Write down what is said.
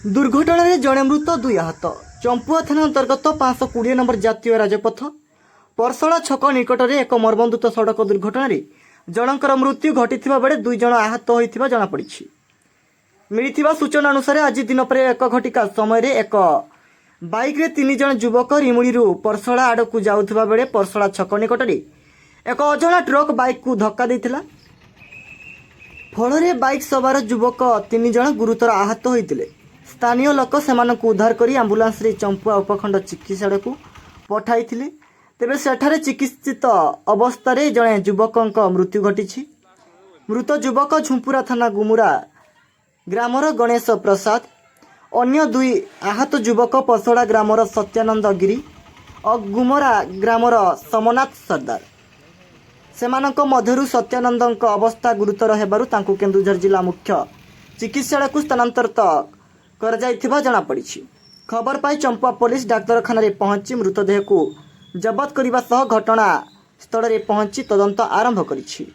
दुर्घटना रे जड़े मृत दुई आहत। चंपुआ थाना अंतर्गत 520 नंबर जातीय राजपथ परसला छक निकट में एक मर्मन्तुद सड़क दुर्घटना रे जनकर मृत्यु घटी बेले 2 जन आहत होता जमापड़ी। मिली सूचना अनुसार आज दिन पर 1 घटिका समय एक बाइक रे 3 जन युवक रिमुड़ी परसला आड़ को जाउथबा बेले परसला छक निकट में एक अजଣା ट्रक बाइक को धक्का देथिला। फल बाइक सवार युवक 3 जन गुरुतर आहत होते। स्थानीय लोक सेमानंकु उद्धार करी आंबुलांस रे चंपुआ उपखंड चिकित्सालय को पठाई थिले। तेबे सेठारे चिकित्सित अवस्था रे जणे युवकक मृत्यु घटी। मृत युवक झुंपुरा थाना गुमुरा ग्रामर गणेश प्रसाद। अन्य 2 आहत युवक पसड़ा ग्रामर सत्यानंद गिरी और गुमरा ग्रामर सोमनाथ सरदार। सेमानक मध्यरु सत्यानंदक अवस्था गुरुतर हेबारु तांकु केन्दुझर जिला मुख्य चिकित्सालय को स्थानांतरित कर जाइथिबा जଣା पड़िछि। खबर पाई चंपुआ पुलिस डाक्तरखाना रे पहुंची मृतदेह को जबत करने सह घटना स्थल रे पहुंची तदंत आरंभ करिछि।